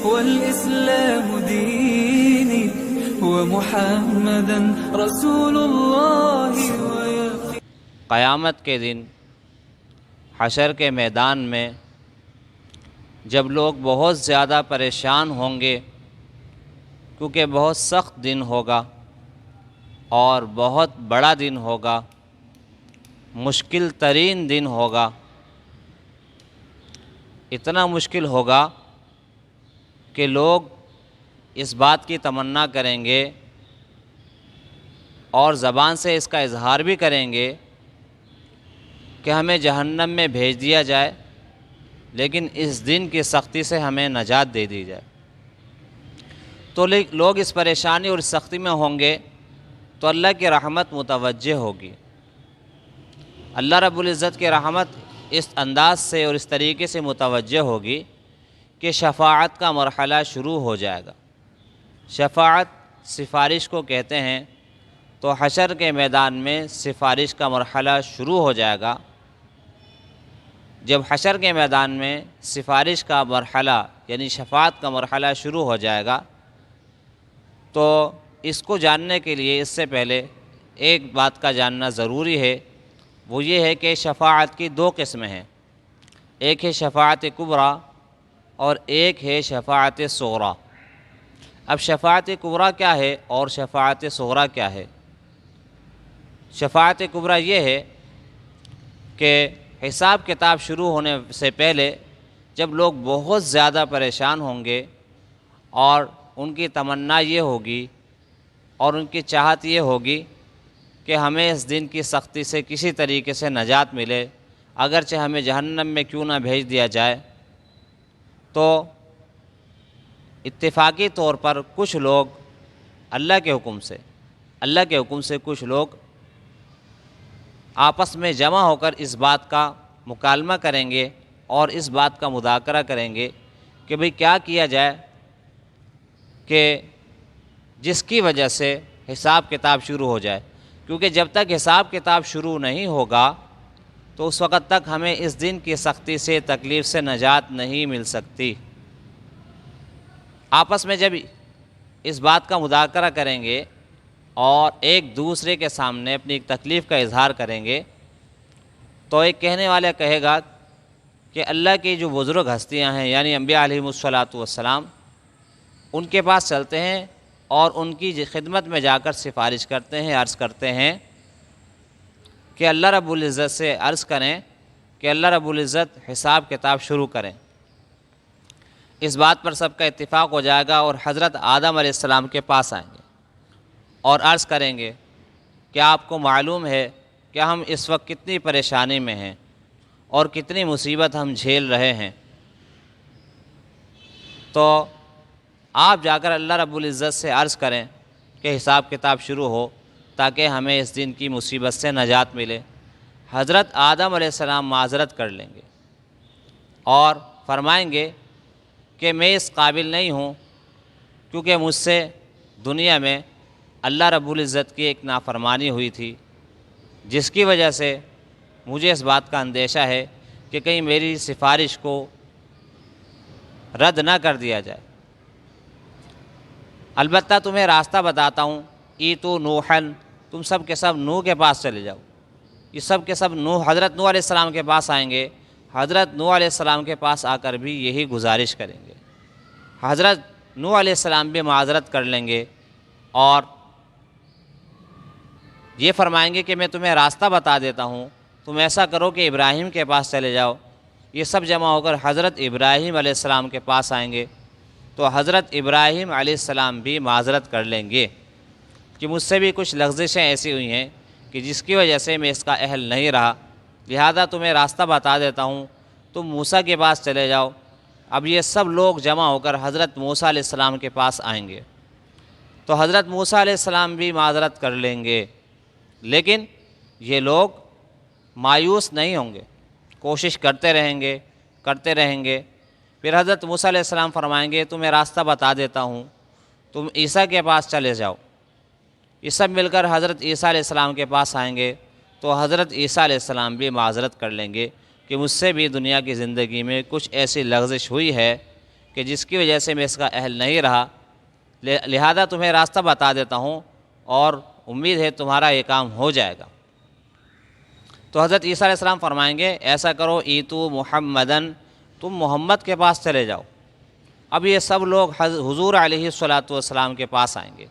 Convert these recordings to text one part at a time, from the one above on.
والإسلام ديني ومحمدا رسول الله ويقين. قیامت کے دن حشر کے میدان میں جب لوگ بہت زیادہ پریشان ہوں گے، کیونکہ بہت سخت دن ہوگا اور بہت بڑا دن ہوگا، مشکل ترین دن ہوگا. اتنا مشکل ہوگا کہ لوگ اس بات کی تمنا کریں گے اور زبان سے اس کا اظہار بھی کریں گے کہ ہمیں جہنم میں بھیج دیا جائے، لیکن اس دن کی سختی سے ہمیں نجات دے دی جائے. تو لوگ اس پریشانی اور اس سختی میں ہوں گے تو اللہ کی رحمت متوجہ ہوگی. اللہ رب العزت کی رحمت اس انداز سے اور اس طریقے سے متوجہ ہوگی کہ شفاعت کا مرحلہ شروع ہو جائے گا. شفاعت سفارش کو کہتے ہیں. تو حشر کے میدان میں سفارش کا مرحلہ شروع ہو جائے گا. جب حشر کے میدان میں سفارش کا مرحلہ یعنی شفاعت کا مرحلہ شروع ہو جائے گا، تو اس کو جاننے کے لیے اس سے پہلے ایک بات کا جاننا ضروری ہے. وہ یہ ہے کہ شفاعت کی دو قسمیں ہیں. ایک ہے شفاعت کبریٰ اور ایک ہے شفاعت صغریٰ. اب شفاعت کبریٰ کیا ہے اور شفاعت صغریٰ کیا ہے؟ شفاعت کبریٰ یہ ہے کہ حساب کتاب شروع ہونے سے پہلے جب لوگ بہت زیادہ پریشان ہوں گے اور ان کی تمنا یہ ہوگی اور ان کی چاہت یہ ہوگی کہ ہمیں اس دن کی سختی سے کسی طریقے سے نجات ملے، اگرچہ ہمیں جہنم میں کیوں نہ بھیج دیا جائے. تو اتفاقی طور پر کچھ لوگ اللہ کے حکم سے کچھ لوگ آپس میں جمع ہو کر اس بات کا مکالمہ کریں گے اور اس بات کا مذاکرہ کریں گے کہ بھئی کیا کیا جائے کہ جس کی وجہ سے حساب کتاب شروع ہو جائے. کیونکہ جب تک حساب کتاب شروع نہیں ہوگا تو اس وقت تک ہمیں اس دن کی سختی سے تکلیف سے نجات نہیں مل سکتی. آپس میں جب اس بات کا مذاکرہ کریں گے اور ایک دوسرے کے سامنے اپنی تکلیف کا اظہار کریں گے تو ایک کہنے والا کہے گا کہ اللہ کی جو بزرگ ہستیاں ہیں یعنی انبیاء علیہم الصلاۃ والسلام، ان کے پاس چلتے ہیں اور ان کی خدمت میں جا کر سفارش کرتے ہیں، عرض کرتے ہیں کہ اللہ رب العزت سے عرض کریں کہ اللہ رب العزت حساب کتاب شروع کریں. اس بات پر سب کا اتفاق ہو جائے گا اور حضرت آدم علیہ السلام کے پاس آئیں گے اور عرض کریں گے کہ آپ کو معلوم ہے کہ ہم اس وقت کتنی پریشانی میں ہیں اور کتنی مصیبت ہم جھیل رہے ہیں. تو آپ جا کر اللہ رب العزت سے عرض کریں کہ حساب کتاب شروع ہو تاکہ ہمیں اس دن کی مصیبت سے نجات ملے. حضرت آدم علیہ السلام معذرت کر لیں گے اور فرمائیں گے کہ میں اس قابل نہیں ہوں، کیونکہ مجھ سے دنیا میں اللہ رب العزت کی ایک نافرمانی ہوئی تھی، جس کی وجہ سے مجھے اس بات کا اندیشہ ہے کہ کہیں میری سفارش کو رد نہ کر دیا جائے. البتہ تمہیں راستہ بتاتا ہوں، ایتو نوحن، تم سب کے سب نوح کے پاس چلے جاؤ. یہ سب کے سب حضرت نوح علیہ السلام کے پاس آئیں گے. حضرت نوح علیہ السلام کے پاس آ کر بھی یہی گزارش کریں گے. حضرت نوح علیہ السلام بھی معذرت کر لیں گے اور یہ فرمائیں گے کہ میں تمہیں راستہ بتا دیتا ہوں، تم ایسا کرو کہ ابراہیم کے پاس چلے جاؤ. یہ سب جمع ہو کر حضرت ابراہیم علیہ السلام کے پاس آئیں گے تو حضرت ابراہیم علیہ السلام بھی معذرت کر لیں گے کہ مجھ سے بھی کچھ لغزشیں ایسی ہوئی ہیں کہ جس کی وجہ سے میں اس کا اہل نہیں رہا، لہذا تمہیں راستہ بتا دیتا ہوں، تم موسیٰ کے پاس چلے جاؤ. اب یہ سب لوگ جمع ہو کر حضرت موسیٰ علیہ السلام کے پاس آئیں گے تو حضرت موسیٰ علیہ السلام بھی معذرت کر لیں گے. لیکن یہ لوگ مایوس نہیں ہوں گے، کوشش کرتے رہیں گے. پھر حضرت موسیٰ علیہ السلام فرمائیں گے تمہیں راستہ بتا دیتا ہوں، تم عیسیٰ کے پاس چلے جاؤ. یہ سب مل کر حضرت عیسیٰ علیہ السلام کے پاس آئیں گے تو حضرت عیسیٰ علیہ السلام بھی معذرت کر لیں گے کہ مجھ سے بھی دنیا کی زندگی میں کچھ ایسی لغزش ہوئی ہے کہ جس کی وجہ سے میں اس کا اہل نہیں رہا، لہذا تمہیں راستہ بتا دیتا ہوں اور امید ہے تمہارا یہ کام ہو جائے گا۔ تو حضرت عیسیٰ علیہ السلام فرمائیں گے ایسا کرو ایتو محمدن، تم محمد کے پاس چلے جاؤ۔ اب یہ سب لوگ حضور علیہ الصلاۃ والسلام کے پاس آئیں گے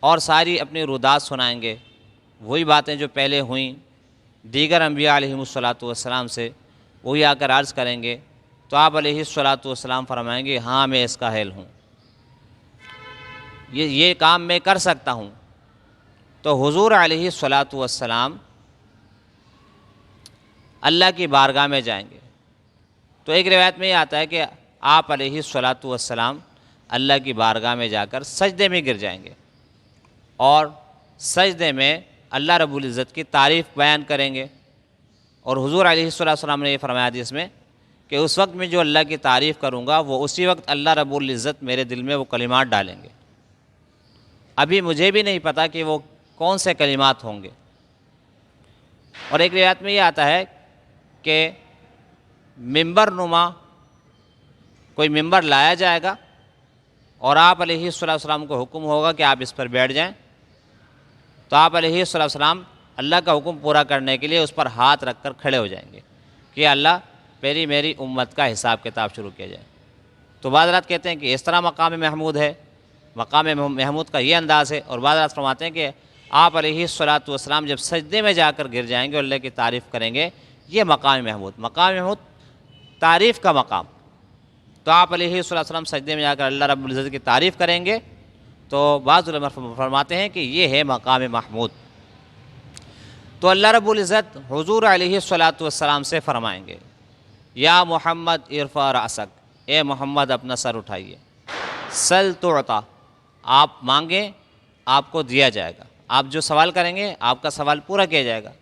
اور ساری اپنی رودات سنائیں گے، وہی باتیں جو پہلے ہوئیں دیگر انبیاء علیہ الصلاۃ والسلام سے، وہی آ کر عرض کریں گے۔ تو آپ علیہ الصلاۃ والسلام فرمائیں گے ہاں میں اس کا اہل ہوں، یہ کام میں کر سکتا ہوں۔ تو حضور علیہ الصلاۃ والسلام اللہ کی بارگاہ میں جائیں گے۔ تو ایک روایت میں یہ آتا ہے کہ آپ علیہ الصلاۃ والسلام اللہ کی بارگاہ میں جا کر سجدے میں گر جائیں گے اور سجدے میں اللہ رب العزت کی تعریف بیان کریں گے۔ اور حضور علیہ السلام نے یہ فرمایا حدیث میں کہ اس وقت میں جو اللہ کی تعریف کروں گا وہ اسی وقت اللہ رب العزت میرے دل میں وہ کلمات ڈالیں گے، ابھی مجھے بھی نہیں پتہ کہ وہ کون سے کلمات ہوں گے۔ اور ایک روایت میں یہ آتا ہے کہ ممبر نما کوئی ممبر لایا جائے گا اور آپ علیہ السلام کو حکم ہوگا کہ آپ اس پر بیٹھ جائیں۔ تو آپ علیہ السلام اللہ کا حکم پورا کرنے کے لیے اس پر ہاتھ رکھ کر کھڑے ہو جائیں گے کہ اللہ پہلی میری امت کا حساب کتاب شروع کیا جائے۔ تو بعض حضرات کہتے ہیں کہ اس طرح مقام محمود ہے، مقام محمود کا یہ انداز ہے، اور بعض حضرات فرماتے ہیں کہ آپ علیہ الصلاۃ والسلام جب سجدے میں جا کر گر جائیں گے اور اللہ کی تعریف کریں گے، یہ مقام محمود تعریف کا مقام۔ تو آپ علیہ السلام سجدے میں جا کر اللہ رب العزت کی تعریف کریں گے، تو بعض علماء فرماتے ہیں کہ یہ ہے مقام محمود۔ تو اللہ رب العزت حضور علیہ الصلاۃ والسلام سے فرمائیں گے یا محمد ارفع رأسک، اے محمد اپنا سر اٹھائیے، سل تعطیٰ، آپ مانگیں آپ کو دیا جائے گا، آپ جو سوال کریں گے آپ کا سوال پورا کیا جائے گا،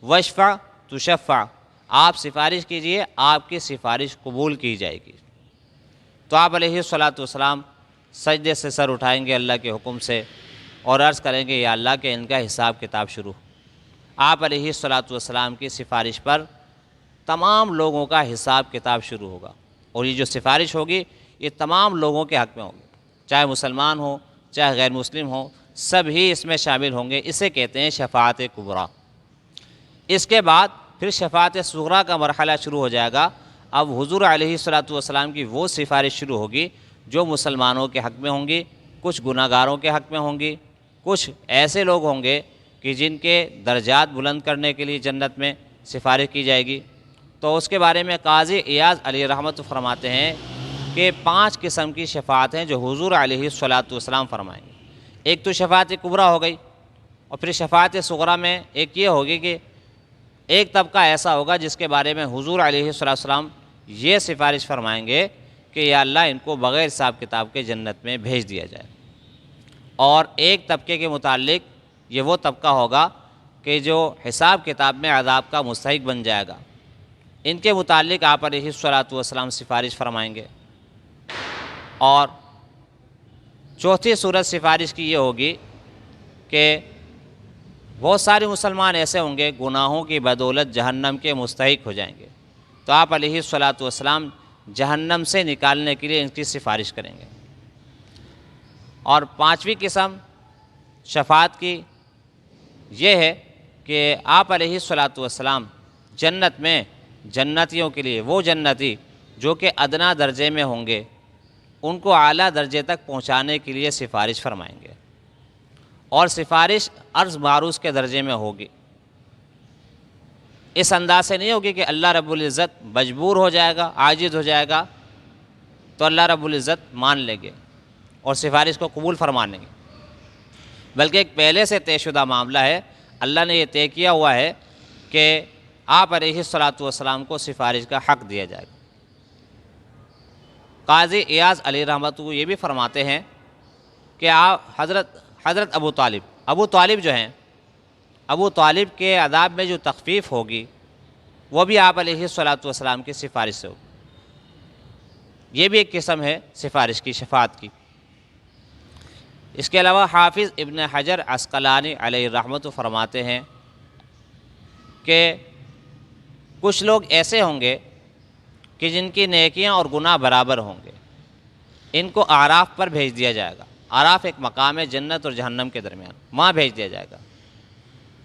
واشفع تشفع، آپ سفارش کیجئے آپ کی سفارش قبول کی جائے گی۔ تو آپ علیہ الصلاۃ والسلام سجدے سے سر اٹھائیں گے اللہ کے حکم سے اور عرض کریں گے یا اللہ کہ ان کا حساب کتاب شروع۔ آپ علیہ الصلاۃ والسلام کی سفارش پر تمام لوگوں کا حساب کتاب شروع ہوگا، اور یہ جو سفارش ہوگی یہ تمام لوگوں کے حق میں ہوگی، چاہے مسلمان ہوں چاہے غیر مسلم ہوں، سب ہی اس میں شامل ہوں گے۔ اسے کہتے ہیں شفاعت کبریٰ۔ اس کے بعد پھر شفاعت صغریٰ کا مرحلہ شروع ہو جائے گا۔ اب حضور علیہ الصلاۃ والسلام کی وہ سفارش شروع ہوگی جو مسلمانوں کے حق میں ہوں گی، کچھ گناہ گاروں کے حق میں ہوں گی، کچھ ایسے لوگ ہوں گے کہ جن کے درجات بلند کرنے کے لیے جنت میں سفارش کی جائے گی۔ تو اس کے بارے میں قاضی ایاز علیہ رحمت فرماتے ہیں کہ 5 قسم کی شفاعت ہیں جو حضور علیہ الصلاۃ والسلام فرمائیں گے۔ ایک تو شفاعت کبریٰ ہو گئی، اور پھر شفاعت صغریٰ میں ایک یہ ہوگی کہ ایک طبقہ ایسا ہوگا جس کے بارے میں حضور علیہ السلام یہ سفارش فرمائیں گے کہ یا اللہ ان کو بغیر حساب کتاب کے جنت میں بھیج دیا جائے، اور ایک طبقے کے متعلق یہ وہ طبقہ ہوگا کہ جو حساب کتاب میں عذاب کا مستحق بن جائے گا، ان کے متعلق آپ علیہ الصلاۃ والسلام سفارش فرمائیں گے۔ اور چوتھی صورت سفارش کی یہ ہوگی کہ بہت سارے مسلمان ایسے ہوں گے گناہوں کی بدولت جہنم کے مستحق ہو جائیں گے، تو آپ علیہ الصلاۃ والسلام جہنم سے نکالنے کے لیے ان کی سفارش کریں گے۔ اور 5ویں قسم شفاعت کی یہ ہے کہ آپ علیہ الصلاۃ والسلام جنت میں جنتیوں کے لیے، وہ جنتی جو کہ ادنا درجے میں ہوں گے، ان کو اعلیٰ درجے تک پہنچانے کے لیے سفارش فرمائیں گے، اور سفارش عرض معروض کے درجے میں ہوگی۔ اس انداز سے نہیں ہوگی کہ اللہ رب العزت مجبور ہو جائے گا، عاجز ہو جائے گا تو اللہ رب العزت مان لیں گے اور سفارش کو قبول فرما لیں گے، بلکہ ایک پہلے سے طے شدہ معاملہ ہے۔ اللہ نے یہ طے کیا ہوا ہے کہ آپ علیہ الصلاۃ والسلام کو سفارش کا حق دیا جائے گا۔ قاضی ایاز علیہ رحمۃ کو یہ بھی فرماتے ہیں کہ آپ حضرت ابو طالب جو ہیں، ابو طالب کے عذاب میں جو تخفیف ہوگی وہ بھی آپ علیہ الصلاۃ والسلام کی سفارش سے ہوگی۔ یہ بھی ایک قسم ہے سفارش کی، شفاعت کی۔ اس کے علاوہ حافظ ابن حجر عسقلانی علیہ رحمۃ فرماتے ہیں کہ کچھ لوگ ایسے ہوں گے کہ جن کی نیکیاں اور گناہ برابر ہوں گے، ان کو اعراف پر بھیج دیا جائے گا۔ اعراف ایک مقام ہے جنت اور جہنم کے درمیان، وہاں بھیج دیا جائے گا۔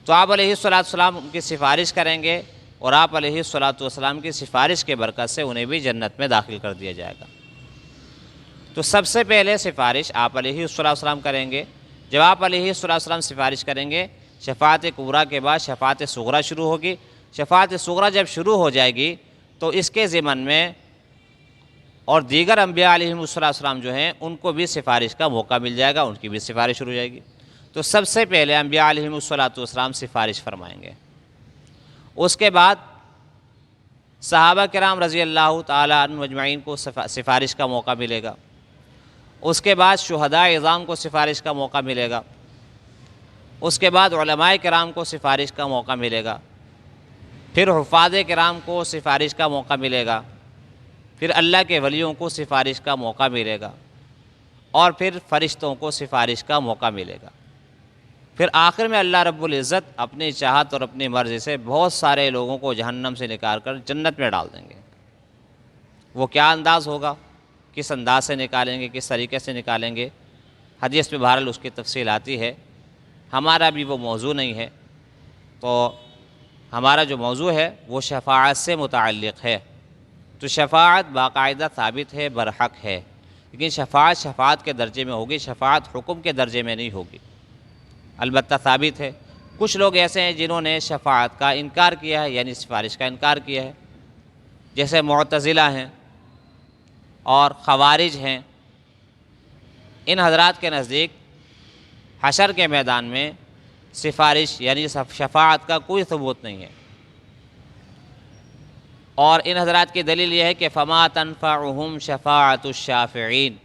تو آپ علیہ السلام ان کی سفارش کریں گے اور آپ علیہ السلام کی سفارش کے برکت سے انہیں بھی جنت میں داخل کر دیا جائے گا۔ تو سب سے پہلے سفارش آپ علیہ السلام کریں گے۔ جب آپ علیہ السلام سفارش کریں گے، شفاعت کبریٰ کے بعد شفاعت صغریٰ شروع ہوگی۔ شفاعت صغریٰ جب شروع ہو جائے گی تو اس کے ضمن میں اور دیگر انبیاء علیہ السلام جو ہیں ان کو بھی سفارش کا موقع مل جائے گا، ان کی بھی سفارش شروع ہو جائے گی۔ تو سب سے پہلے انبیاء علیہ السلام سفارش فرمائیں گے، اس کے بعد صحابہ کرام رضی اللہ تعالیٰ عنہ مجمعین کو سفارش کا موقع ملے گا، اس کے بعد شہداء اعظام کو سفارش کا موقع ملے گا، اس کے بعد علماء کرام کو سفارش کا موقع ملے گا، پھر حفاظ کرام کو سفارش کا موقع ملے گا، پھر اللہ کے ولیوں کو سفارش کا موقع ملے گا، اور پھر فرشتوں کو سفارش کا موقع ملے گا۔ پھر آخر میں اللہ رب العزت اپنی چاہت اور اپنی مرضی سے بہت سارے لوگوں کو جہنم سے نکال کر جنت میں ڈال دیں گے۔ وہ کیا انداز ہوگا، کس انداز سے نکالیں گے، کس طریقے سے نکالیں گے، حدیث میں بہرحال اس کی تفصیل آتی ہے، ہمارا بھی وہ موضوع نہیں ہے۔ تو ہمارا جو موضوع ہے وہ شفاعت سے متعلق ہے۔ تو شفاعت باقاعدہ ثابت ہے، برحق ہے، لیکن شفاعت کے درجے میں ہوگی، شفاعت حکم کے درجے میں نہیں ہوگی، البتہ ثابت ہے۔ کچھ لوگ ایسے ہیں جنہوں نے شفاعت کا انکار کیا ہے، یعنی سفارش کا انکار کیا ہے، جیسے معتزلہ ہیں اور خوارج ہیں۔ ان حضرات کے نزدیک حشر کے میدان میں سفارش یعنی شفاعت کا کوئی ثبوت نہیں ہے، اور ان حضرات کی دلیل یہ ہے کہ فما تنفعہم شفاعت الشافعین،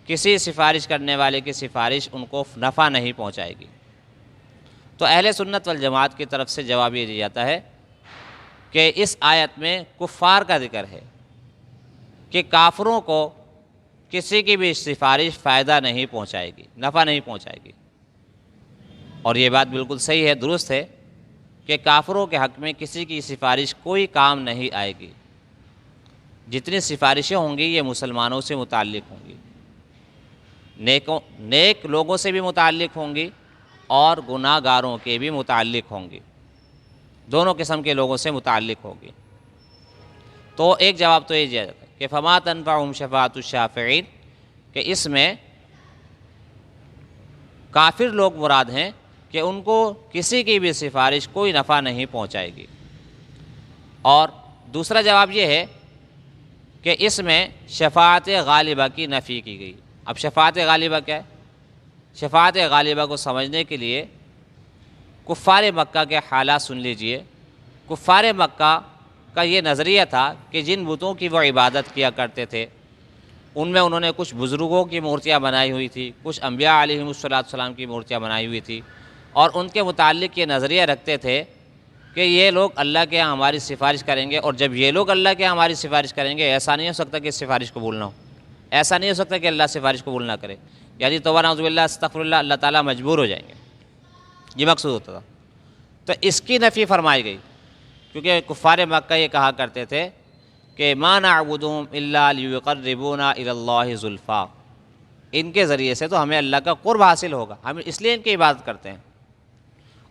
کسی سفارش کرنے والے کی سفارش ان کو نفع نہیں پہنچائے گی۔ تو اہل سنت والجماعت کی طرف سے جواب یہ دیا جاتا ہے کہ اس آیت میں کفار کا ذکر ہے کہ کافروں کو کسی کی بھی سفارش فائدہ نہیں پہنچائے گی، نفع نہیں پہنچائے گی، اور یہ بات بالکل صحیح ہے، درست ہے کہ کافروں کے حق میں کسی کی سفارش کوئی کام نہیں آئے گی۔ جتنی سفارشیں ہوں گی یہ مسلمانوں سے متعلق ہوں گی، نیک لوگوں سے بھی متعلق ہوں گی اور گناہ گاروں کے بھی متعلق ہوں گی، دونوں قسم کے لوگوں سے متعلق ہوگی۔ تو ایک جواب تو یہ دیا جاتا ہے کہ فما تنفعہم شفاعت الشافعین، کہ اس میں کافر لوگ مراد ہیں کہ ان کو کسی کی بھی سفارش کوئی نفع نہیں پہنچائے گی۔ اور دوسرا جواب یہ ہے کہ اس میں شفاعت غالبہ کی نفی کی گئی۔ اب شفاعت غالبہ کیا ہے؟ شفاعت غالبہ کو سمجھنے کے لیے کفار مکہ کے حالات سن لیجئے۔ کفار مکہ کا یہ نظریہ تھا کہ جن بتوں کی وہ عبادت کیا کرتے تھے ان میں انہوں نے کچھ بزرگوں کی مورتیاں بنائی ہوئی تھی، کچھ انبیاء علیہ السلام کی مورتیاں بنائی ہوئی تھی، اور ان کے متعلق یہ نظریہ رکھتے تھے کہ یہ لوگ اللہ کے یہاں ہماری سفارش کریں گے، اور جب یہ لوگ اللہ کے یہاں ہماری سفارش کریں گے ایسا نہیں ہو سکتا کہ اس سفارش قبول نہ ہو، ایسا نہیں ہو سکتا کہ اللہ سفارش قبول نہ کرے، یعنی توبہ نعوذ باللہ استغفر اللہ، اللہ تعالیٰ مجبور ہو جائیں گے، یہ مقصود ہوتا تھا۔ تو اس کی نفی فرمائی گئی، کیونکہ کفار مکہ یہ کہا کرتے تھے کہ ما نعبدہم الا لیقربونا الی اللہ زلفیٰ، ان کے ذریعے سے تو ہمیں اللہ کا قرب حاصل ہوگا، ہم اس لیے ان کی عبادت کرتے ہیں۔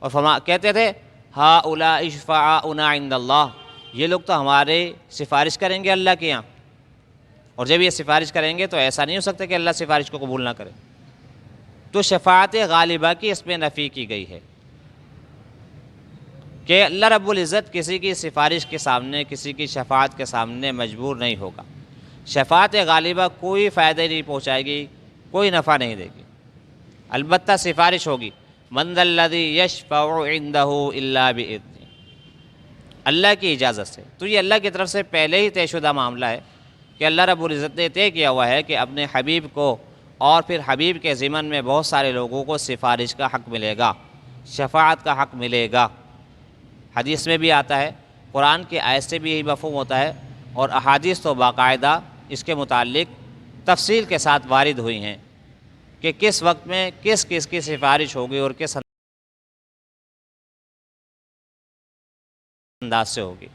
اور کہتے تھے ہؤلاء شفعاؤنا عند اللہ، یہ لوگ تو ہمارے سفارش کریں گے اللہ کے یہاں، اور جب یہ سفارش کریں گے تو ایسا نہیں ہو سکتا کہ اللہ سفارش کو قبول نہ کرے۔ تو شفاعت غالبہ کی اس میں نفی کی گئی ہے کہ اللہ رب العزت کسی کی سفارش کے سامنے، کسی کی شفاعت کے سامنے مجبور نہیں ہوگا۔ شفاعت غالبہ کوئی فائدہ نہیں پہنچائے گی، کوئی نفع نہیں دے گی، البتہ سفارش ہوگی۔ من ذا الذی یشفع عندہ الا بإذنہ، اللہ کی اجازت سے۔ تو یہ اللہ کی طرف سے پہلے ہی طے شدہ معاملہ ہے کہ اللہ رب العزت نے طے کیا ہوا ہے کہ اپنے حبیب کو اور پھر حبیب کے ضمن میں بہت سارے لوگوں کو سفارش کا حق ملے گا، شفاعت کا حق ملے گا۔ حدیث میں بھی آتا ہے، قرآن کی آیت سے بھی یہی مفہوم ہوتا ہے، اور احادیث تو باقاعدہ اس کے متعلق تفصیل کے ساتھ وارد ہوئی ہیں کہ کس وقت میں کس کس کی سفارش ہوگی اور کس انداز سے ہوگی۔